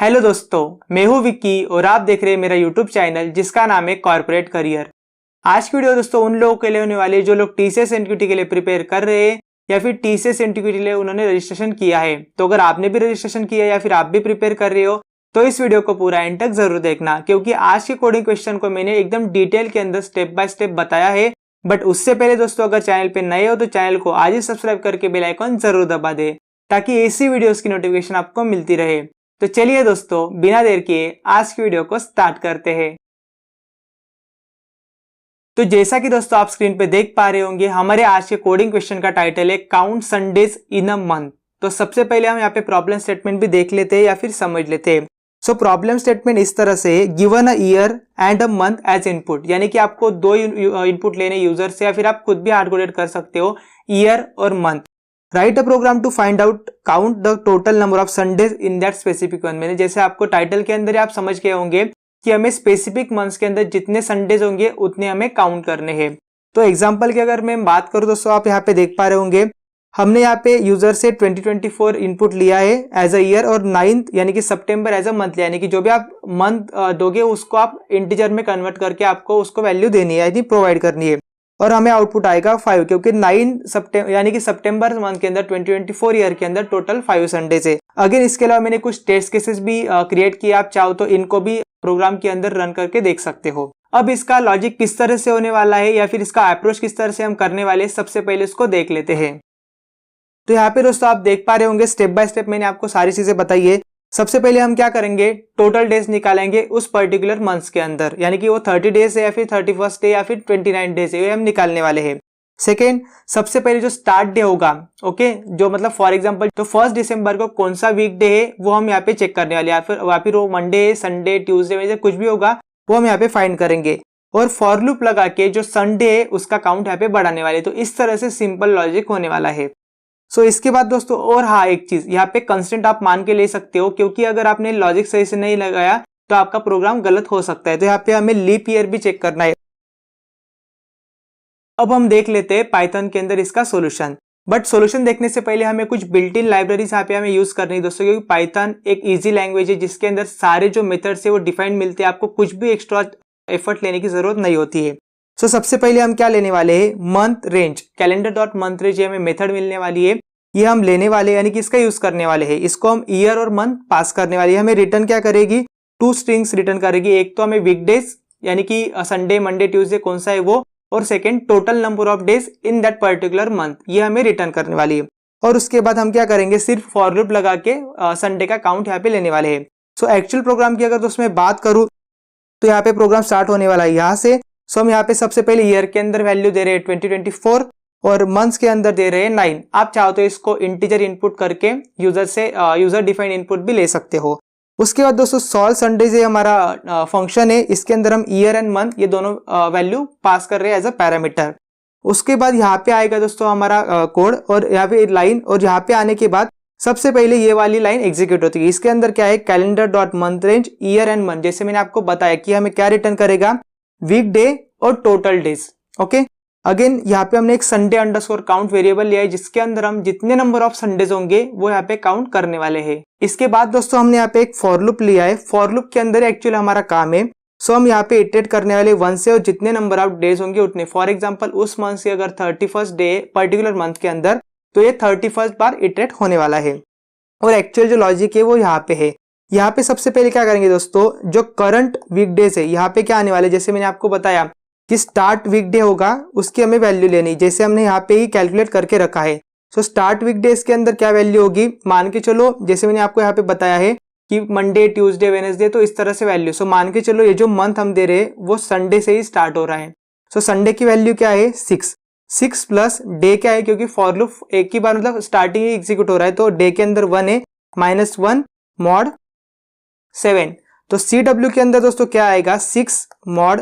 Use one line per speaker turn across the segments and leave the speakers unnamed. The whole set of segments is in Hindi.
हेलो दोस्तों, मैं हूं विक्की और आप देख रहे हैं मेरा यूट्यूब चैनल जिसका नाम है कॉर्पोरेट करियर। आज की वीडियो दोस्तों उन लोगों के लिए होने वाली है जो लोग टीसीएस एनक्यूटी के लिए प्रिपेयर कर रहे हैं या फिर टीसीएस एनक्यूटी के लिए उन्होंने रजिस्ट्रेशन किया है। तो अगर आपने भी रजिस्ट्रेशन किया है या फिर आप भी प्रिपेयर कर रहे हो तो इस वीडियो को पूरा एंड तक जरूर देखना, क्योंकि आज के कोडिंग क्वेश्चन को मैंने एकदम डिटेल के अंदर स्टेप बाय स्टेप बताया है। बट उससे पहले दोस्तों अगर चैनल पे नए हो तो चैनल को आज ही सब्सक्राइब करके बेल आइकन जरूर दबा दे ताकि ऐसी वीडियोस की नोटिफिकेशन आपको मिलती रहे। तो चलिए दोस्तों बिना देर किए आज की वीडियो को स्टार्ट करते हैं। तो जैसा कि दोस्तों आप स्क्रीन पे देख पा रहे होंगे, हमारे आज के कोडिंग क्वेश्चन का टाइटल है count Sundays in a month. तो सबसे पहले हम यहाँ पे प्रॉब्लम स्टेटमेंट भी देख लेते हैं या फिर समझ लेते हैं। सो प्रॉब्लम स्टेटमेंट इस तरह से, given a year and a month as input, यानी कि आपको दो इनपुट लेने यूजर से या फिर आप खुद भी हार्ड कोडेड कर सकते हो, ईयर और मंथ। Write a program to find out count the total number of Sundays in that specific month. मैंने जैसे आपको टाइटल के अंदर आप समझ गए होंगे कि हमें स्पेसिफिक मंथ्स के अंदर जितने संडेज होंगे उतने हमें काउंट करने हैं। तो एग्जांपल की अगर मैं बात करूं दोस्तों, आप यहाँ पे देख पा रहे होंगे हमने यहाँ पे यूजर से 2024 इनपुट लिया है एज अ ईयर और 9th यानी कि सितंबर एज अ मंथ, यानी कि जो भी आप मंथ दोगे उसको आप इंटीजर में कन्वर्ट करके आपको उसको वैल्यू देनी है यानी प्रोवाइड करनी है। और हमें आउटपुट आएगा 5, क्योंकि 9 सितंबर यानी कि सितंबर मंथ के अंदर 2024 ईयर के अंदर टोटल 5 संडेज है। अगेन इसके अलावा मैंने कुछ टेस्ट केसेस भी क्रिएट किए, आप चाहो तो इनको भी प्रोग्राम के अंदर रन करके देख सकते हो। अब इसका लॉजिक किस तरह से होने वाला है या फिर इसका अप्रोच किस तरह से हम करने वाले हैं, सबसे पहले इसको देख लेते हैं। तो यहाँ पे दोस्तों आप देख पा रहे होंगे स्टेप बाय स्टेप मैंने आपको सारी चीजें बताई है। सबसे पहले हम क्या करेंगे, टोटल डेज निकालेंगे उस पर्टिकुलर मंथ्स के अंदर, यानी कि वो 30 डेज है या फिर 31 डे या फिर 29 डेज है, ये हम निकालने वाले हैं। सेकेंड, सबसे पहले जो स्टार्ट डे होगा, ओके, जो मतलब फॉर एग्जांपल तो 1 दिसंबर को कौन सा वीक डे है वो हम यहाँ पे चेक करने वाले हैं, या फिर वो मंडे, संडे, ट्यूसडे में से कुछ भी होगा वो हम यहाँ पे फाइंड करेंगे और फॉर लूप लगा के जो संडे है उसका काउंट यहाँ पे बढ़ाने वाले। तो इस तरह से सिंपल लॉजिक होने वाला है। सो इसके बाद दोस्तों और हाँ एक चीज, यहाँ पे कंस्टेंट आप मान के ले सकते हो, क्योंकि अगर आपने लॉजिक सही से नहीं लगाया तो आपका प्रोग्राम गलत हो सकता है। तो यहाँ पे हमें लीप ईयर भी चेक करना है। अब हम देख लेते हैं पाइथन के अंदर इसका सॉल्यूशन। बट सॉल्यूशन देखने से पहले हमें कुछ बिल्ट इन लाइब्रेरीज यहाँ पे हमें यूज करनी है दोस्तों, क्योंकि पाइथन एक इजी लैंग्वेज है जिसके अंदर सारे जो मेथड्स है वो डिफाइंड मिलते हैं, आपको कुछ भी एक्स्ट्रा एफर्ट लेने की जरूरत नहीं होती है। सो सबसे पहले हम क्या लेने वाले हैं, month range, calendar dot month range हमें मेथड मिलने वाली है, ये हम लेने वाले यानी कि इसका यूज करने वाले हैं। इसको हम ईयर और मंथ पास करने वाले हैं। हमें रिटर्न क्या करेगी, 2 स्ट्रिंग्स रिटर्न करेगी। एक तो हमें वीकडेज यानी कि संडे, मंडे, ट्यूसडे कौन सा है वो, और second total number of days in that particular month, ये हमें रिटर्न करने वाली है। और उसके बाद हम क्या करेंगे, सिर्फ फॉर लूप लगा के संडे का काउंट यहाँ पे लेने वाले हैं। सो एक्चुअल प्रोग्राम की अगर तो उसमें बात करूं तो यहाँ पे प्रोग्राम स्टार्ट होने वाला है यहाँ से। सो हम यहाँ पे सबसे पहले ईयर के अंदर वैल्यू दे रहे हैं 2024 और मंथ्स के अंदर दे रहे हैं 9। आप चाहो तो इसको इंटीजर इनपुट करके यूजर से यूजर डिफाइंड इनपुट भी ले सकते हो। उसके बाद दोस्तों सॉल्व संडेज ये हमारा फंक्शन है, इसके अंदर हम ईयर एंड मंथ ये दोनों वैल्यू पास कर रहे हैं एज अ पैरामीटर। उसके बाद यहाँ पे आएगा दोस्तों हमारा कोड और यहाँ पे लाइन, और यहाँ पे आने के बाद सबसे पहले ये वाली लाइन एग्जीक्यूट होती है। इसके अंदर क्या है, calendar dot month range year and month, जैसे मैंने आपको बताया कि हमें क्या रिटर्न करेगा, वीक डे और टोटल डेज। ओके, अगेन यहाँ पे हमने एक संडे अंडरस्कोर काउंट वेरिएबल लिया है जिसके अंदर हम जितने नंबर ऑफ संडेज होंगे वो यहाँ पे काउंट करने वाले हैं। इसके बाद दोस्तों हमने यहाँ पे एक फॉर लूप लिया है। फॉर लूप के अंदर एक्चुअली हमारा काम है, सो हम यहाँ पे इटरेट करने वाले 1 से, और जितने नंबर ऑफ डेज होंगे उतने। फॉर एग्जाम्पल उस मंथ से अगर 31st डे पर्टिकुलर मंथ के अंदर, तो ये 31st बार इटरेट होने वाला है। और एक्चुअल जो लॉजिक है वो यहाँ पे है। यहाँ पे सबसे पहले क्या करेंगे दोस्तों, जो करंट वीकडेज है यहाँ पे क्या आने वाले, जैसे मैंने आपको बताया कि स्टार्ट वीकडे होगा उसकी हमें वैल्यू लेनी, जैसे हमने यहाँ पे ही कैलकुलेट करके रखा है। सो स्टार्ट वीकडेज के अंदर क्या वैल्यू होगी, मान के चलो जैसे मैंने आपको यहाँ पे बताया है कि मंडे, ट्यूसडे, वेडनेसडे, तो इस तरह से वैल्यू। सो मान के चलो ये जो मंथ हम दे रहे हैं वो संडे से ही स्टार्ट हो रहा है। सो संडे की वैल्यू क्या है, 6 प्लस डे क्या है, क्योंकि फॉर लूप एक ही बार मतलब स्टार्टिंग ही एग्जीक्यूट हो रहा है, तो डे के अंदर 1 है, -1 मॉड 7। तो CW के अंदर दोस्तों क्या आएगा, 6 मॉड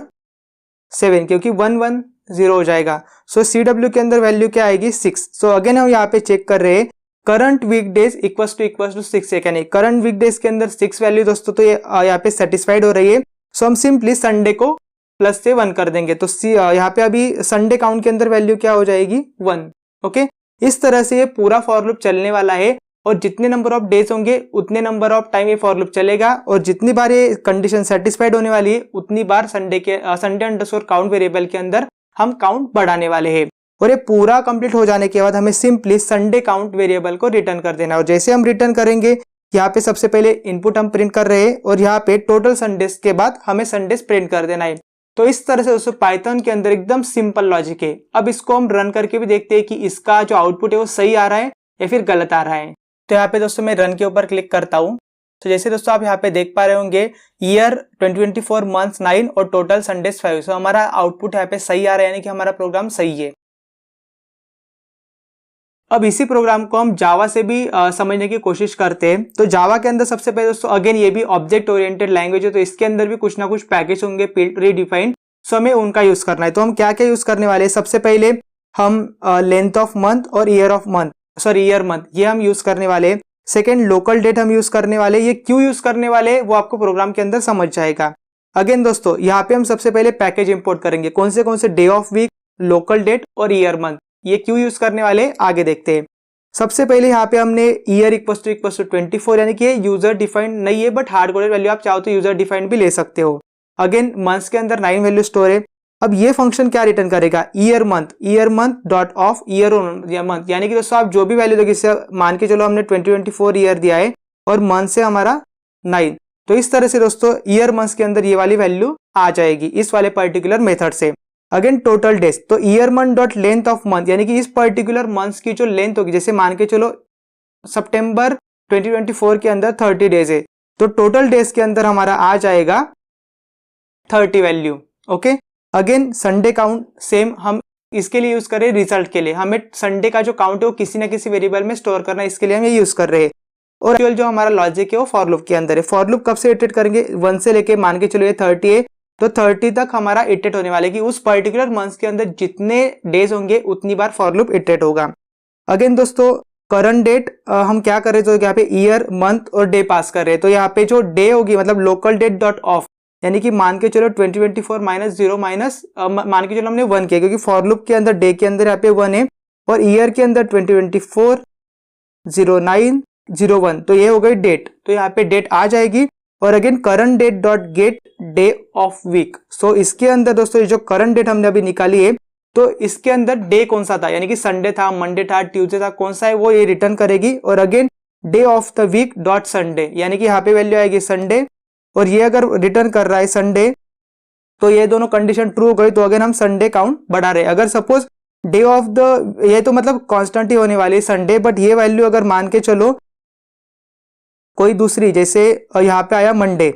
7, क्योंकि 110 हो जाएगा। सो CW के अंदर वैल्यू क्या आएगी, 6। सो अगेन हम यहाँ पे चेक कर रहे हैं करंट वीकडेज इक्वल टू 6 है क्या नहीं। करंट वीकडेज के अंदर 6 वैल्यू दोस्तों, तो ये यहाँ पे सेटिस्फाइड हो रही है। सो हम सिंपली संडे को प्लस से 1 कर देंगे, तो यहाँ पे अभी संडे काउंट के अंदर वैल्यू क्या हो जाएगी, 1। ओके, इस तरह से ये पूरा फॉर लूप चलने वाला है और जितने नंबर ऑफ डेज होंगे उतने नंबर ऑफ टाइम ये फॉर लूप चलेगा, और जितनी बार ये कंडीशन सेटिस्फाइड होने वाली है उतनी बार संडे अंडरस्कोर काउंट वेरिएबल के अंदर हम काउंट बढ़ाने वाले हैं। और ये पूरा कंप्लीट हो जाने के बाद हमें सिंपली संडे काउंट वेरिएबल को रिटर्न कर देना है। और जैसे हम रिटर्न करेंगे, यहाँ पे सबसे पहले इनपुट हम प्रिंट कर रहे हैं और यहाँ पे टोटल संडेज के बाद हमें संडेज प्रिंट कर देना है। तो इस तरह से दोस्तों पाइथन के अंदर एकदम सिंपल लॉजिक है। अब इसको हम रन करके भी देखते हैं कि इसका जो आउटपुट है वो सही आ रहा है या फिर गलत आ रहा है। तो यहाँ पे दोस्तों मैं रन के ऊपर क्लिक करता हूँ। तो जैसे दोस्तों आप यहाँ पे देख पा रहे होंगे ईयर 2024 मंथ्स 9 और टोटल संडेज 5। सो हमारा आउटपुट यहाँ पे सही आ रहा है, यानी कि हमारा प्रोग्राम सही है। अब इसी प्रोग्राम को हम जावा से भी समझने की कोशिश करते हैं। तो जावा के अंदर सबसे पहले दोस्तों अगेन ये भी ऑब्जेक्ट ओरिएंटेड लैंग्वेज है, तो इसके अंदर भी कुछ ना कुछ पैकेज होंगे प्री डिफाइंड। सो हमें उनका यूज करना है। तो हम क्या क्या यूज करने वाले हैं, सबसे पहले हम लेंथ ऑफ मंथ और ईयर मंथ ये हम यूज करने वाले। सेकेंड लोकल डेट हम यूज करने वाले। ये क्यों यूज करने वाले वो आपको प्रोग्राम के अंदर समझ जाएगा। अगेन दोस्तों यहाँ पे हम सबसे पहले पैकेज इंपोर्ट करेंगे। कौन से day of week, local date और ईयर मंथ, ये क्यों यूज करने वाले आगे देखते हैं। सबसे पहले यहाँ पे हमने ईयर इक्वल टू 24, यानी कि यूजर डिफाइंड नहीं है बट हार्ड कोडेड वैल्यू आप चाहो तो यूजर डिफाइंड भी ले सकते हो। अगेन मंथ्स के अंदर 9 वैल्यू स्टोर है। अब ये फंक्शन क्या रिटर्न करेगा, year month dot of year month, यानी कि दोस्तों आप जो भी वैल्यू दोगे, इससे मान के चलो हमने 2024 ईयर दिया है और मंथ से हमारा 9, तो इस तरह से दोस्तों ईयर मंथ्स के अंदर ये वाली वैल्यू आ जाएगी इस वाले पर्टिकुलर मेथड से। अगेन टोटल डेज, तो year month dot length of month, यानी कि इस पर्टिकुलर मंथ्स की जो लेंथ होगी, जैसे मान के चलो सितंबर 2024 के अंदर 30 डेज है, तो टोटल डेज के अंदर हमारा आ जाएगा 30 value. Okay, again Sunday count same हम इसके लिए यूज कर रहे हैं। रिजल्ट के लिए हमें संडे का जो काउंट है वो किसी ना किसी वेरिएबल में स्टोर करना है, इसके लिए हम ये यूज कर रहे हैं। और जो हमारा लॉजिक है वो फॉर लूप के अंदर है। फॉर लूप कब से इटरेट करेंगे, 1 से लेके मान के चलो ये 30 है, तो 30 तक हमारा इटरेट होने वाले कि उस पर्टिकुलर मंथ के अंदर जितने डेज होंगे उतनी बार फॉर लूप इटरेट होगा। अगेन दोस्तों करंट डेट हम क्या कर रहे हैं, तो यहाँ पे ईयर मंथ और डे पास कर रहे हैं। तो यहाँ पे जो डे होगी मतलब लोकल डेट डॉट ऑफ, यानी कि मान के चलो 2024 माइनस 0 माइनस मान के चलो हमने 1 किया, क्योंकि फॉर लूप के अंदर डे के अंदर यहाँ पे 1 है और ईयर के अंदर 2024 09 01, तो ये हो गई डेट, तो यहाँ पे डेट आ जाएगी। और again current date dot get day of week, so इसके अंदर दोस्तों ये जो करंट डेट हमने अभी निकाली है, तो इसके अंदर डे कौन सा था, यानी कि संडे था, मंडे था, ट्यूसडे था, कौन सा है वो ये रिटर्न करेगी। और again day of the week dot Sunday, यानी कि यहाँ पे वैल्यू आएगी संडे, और ये अगर रिटर्न कर रहा है संडे, तो ये दोनों कंडीशन ट्रू हो गई, तो अगेन हम संडे काउंट बढ़ा रहे हैं। अगर सपोज डे ऑफ द, ये तो मतलब कांस्टेंट ही होने वाली है संडे, बट ये वैल्यू अगर मान के चलो कोई दूसरी, जैसे यहाँ पे आया मंडे,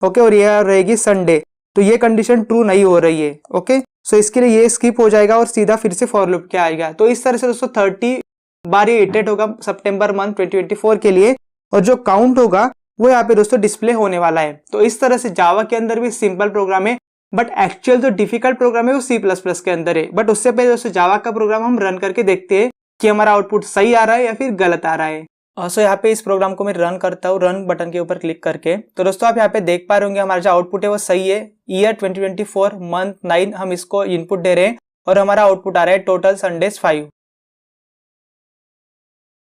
ओके, और ये रहेगी संडे, तो ये कंडीशन ट्रू नहीं हो रही है। ओके, सो इसके लिए ये स्किप हो जाएगा और सीधा फिर से फॉर लूप के आएगा। तो इस तरह से दोस्तों 30 बार ये इटरेट होगा सितंबर मंथ 2024 के लिए, और जो काउंट होगा वो यहाँ पे दोस्तों डिस्प्ले होने वाला है। तो इस तरह से जावा के अंदर भी सिंपल प्रोग्राम है, बट एक्चुअल जो डिफिकल्ट प्रोग्राम है वो C++ के अंदर है। बट उससे पहले दोस्तों जावा का प्रोग्राम हम रन करके देखते हैं कि हमारा आउटपुट सही आ रहा है या फिर गलत आ रहा है। सो यहाँ पे इस प्रोग्राम को मैं रन करता हूँ, रन बटन के ऊपर क्लिक करके। तो दोस्तों आप यहाँ पे देख पा रहे होंगे हमारा जो आउटपुट है वो सही है। ईयर 2024 मंथ 9 हम इसको इनपुट दे रहे हैं और हमारा आउटपुट आ रहा है टोटल संडेज 5।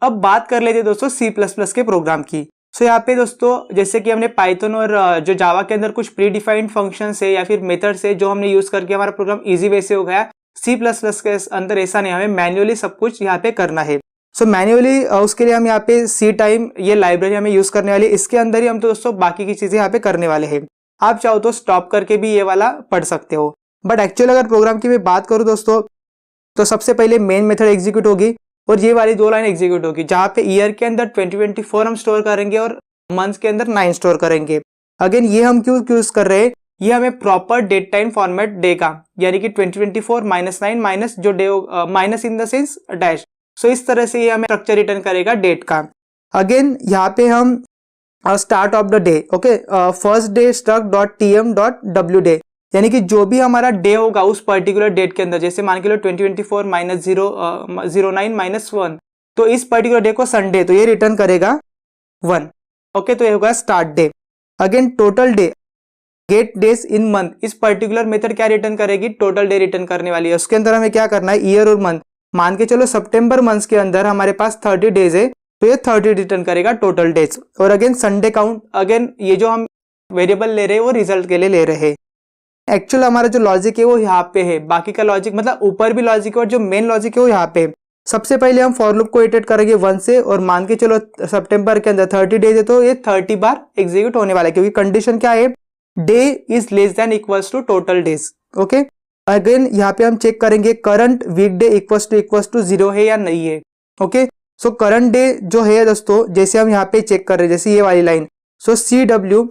अब बात कर लेते हैं दोस्तों C++ के प्रोग्राम की। सो यहाँ पे दोस्तों जैसे कि हमने पाइथन और जो जावा के अंदर कुछ प्री डिफाइंड फंक्शन है या फिर मेथड्स है जो हमने यूज करके हमारा प्रोग्राम इजी वे से हो गया। C++ के अंदर ऐसा नहीं, हमें मैन्युअली सब कुछ यहाँ पे करना है। सो मैन्युअली उसके लिए हम यहाँ पे सी टाइम ये लाइब्रेरी हमें यूज करने वाली है। इसके अंदर ही हम तो दोस्तों बाकी की चीजें यहाँ पे करने वाले हैं। आप चाहो तो स्टॉप करके भी ये वाला पढ़ सकते हो, बट एक्चुअली अगर प्रोग्राम की मैं बात करूँ दोस्तों, तो सबसे पहले मेन मेथड एग्जीक्यूट होगी और ये वाली 2 लाइन एग्जीक्यूट होगी, जहाँ पे ईयर के अंदर 2024 हम स्टोर करेंगे और मंथ के अंदर 9 स्टोर करेंगे। अगेन ये हम क्यों यूज कर रहे हैं, ये हमें प्रॉपर डेट टाइम फॉर्मेट देगा, यानी कि 2024 माइनस 9 माइनस जो day minus in the sense dash. So इस तरह से ये हमें स्ट्रक्चर रिटर्न करेगा डेट का। अगेन यहाँ पे हम start of the day, okay, first day struct dot TM dot W day, यानी कि जो भी हमारा डे होगा उस पर्टिकुलर डेट के अंदर, जैसे मान के लो 2024 माइनस 09 माइनस 1, तो इस पर्टिकुलर डे को संडे, तो ये रिटर्न करेगा 1। ओके, तो ये होगा start day. Again total day get days in month, इस पर्टिकुलर मेथड क्या रिटर्न करेगी, टोटल डे रिटर्न करने वाली है। उसके अंदर हमें क्या करना है, ईयर और मंथ। मान के चलो सितंबर मंथ के अंदर हमारे पास 30 डेज है, तो ये 30 रिटर्न करेगा टोटल डेज। और अगेन संडे काउंट, अगेन ये जो हम वेरिएबल ले रहे हैं वो रिजल्ट के लिए ले रहे हैं। एक्चुअल हमारा जो लॉजिक है वो यहाँ पे है, बाकी का लॉजिक मतलब ऊपर भी लॉजिक है और जो मेन लॉजिक है वो यहाँ पे है। सबसे पहले हम फॉर लूप को इटरेट करेंगे 1 से, और मान के चलो सितंबर के अंदर 30 डेज है तो ये 30 बार एग्जीक्यूट होने वाला है, क्योंकि कंडीशन क्या है, day is less than equals to total days. Okay, again यहाँ पे हम चेक करेंगे करंट वीकडे इक्वल्स टू 0 है या नहीं है। ओके, सो करंट डे जो है दोस्तों, जैसे हम यहाँ पे चेक कर रहे हैं, जैसे ये वाली line, so CW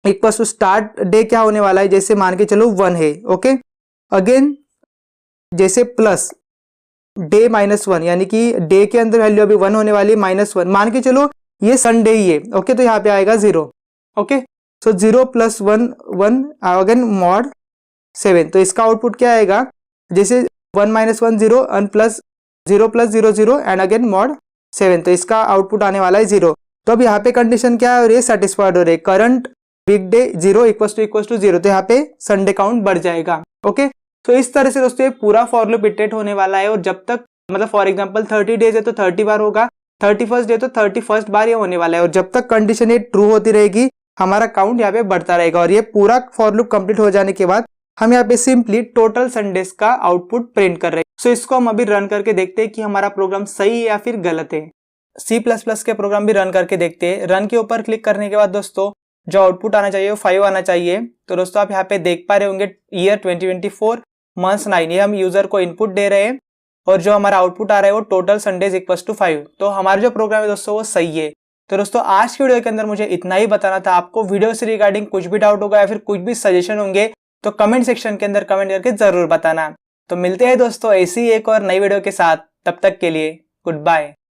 equals to start day क्या होने वाला है, जैसे मान के चलो 1 है। ओके, अगेन जैसे प्लस डे -1, यानी कि डे के अंदर वैल्यू अभी 1 होने वाली है, -1 मान के चलो ये संडे ही है। ओके, तो यहाँ पे आएगा 0। ओके, सो 0 + 1 1, अगेन मॉड 7, तो इसका आउटपुट क्या आएगा, जैसे 1 - 1 0 and plus 0 + 0 0 and again mod 7, तो इसका आउटपुट आने वाला है 0। तो अब यहाँ पे कंडीशन क्या है, और ये सेटिस्फाइड हो रही है, करंट वीकडे 0 इक्वल्स टू 0, तो यहाँ पे संडे काउंट बढ़ जाएगा। ओके, तो इस तरह से दोस्तों ये पूरा फॉर लूप इटरेट होने वाला है, और जब तक मतलब फॉर एग्जांपल 30 डेज है तो 30 बार होगा, 31st डे तो 31st बार ये होने वाला है, और जब तक कंडीशन ये ट्रू होती रहेगी हमारा काउंट यहाँ पे बढ़ता रहेगा। और ये पूरा फॉर लूप कंप्लीट हो जाने के बाद हम यहाँ पे सिंपली टोटल संडेज का आउटपुट प्रिंट कर रहे हैं। सो इसको हम अभी रन करके देखते हैं कि हमारा प्रोग्राम सही है या फिर गलत है। C++ के प्रोग्राम भी रन करके देखते हैं। रन के ऊपर क्लिक करने के बाद दोस्तों जो आउटपुट आना चाहिए वो 5 आना चाहिए। तो दोस्तों आप यहाँ पे देख पा रहे होंगे ईयर 2024 मंथ 9, ये हम यूजर को इनपुट दे रहे हैं, और जो हमारा आउटपुट आ रहा है वो टोटल संडेज इक्वल्स टू 5। तो हमारा जो प्रोग्राम है दोस्तों वो सही है। तो दोस्तों आज की वीडियो के अंदर मुझे इतना ही बताना था। आपको वीडियो से रिगार्डिंग कुछ भी डाउट होगा या फिर कुछ भी सजेशन होंगे तो कमेंट सेक्शन के अंदर कमेंट करके जरूर बताना। तो मिलते हैं दोस्तों ऐसी एक और नई वीडियो के साथ, तब तक के लिए गुड बाय।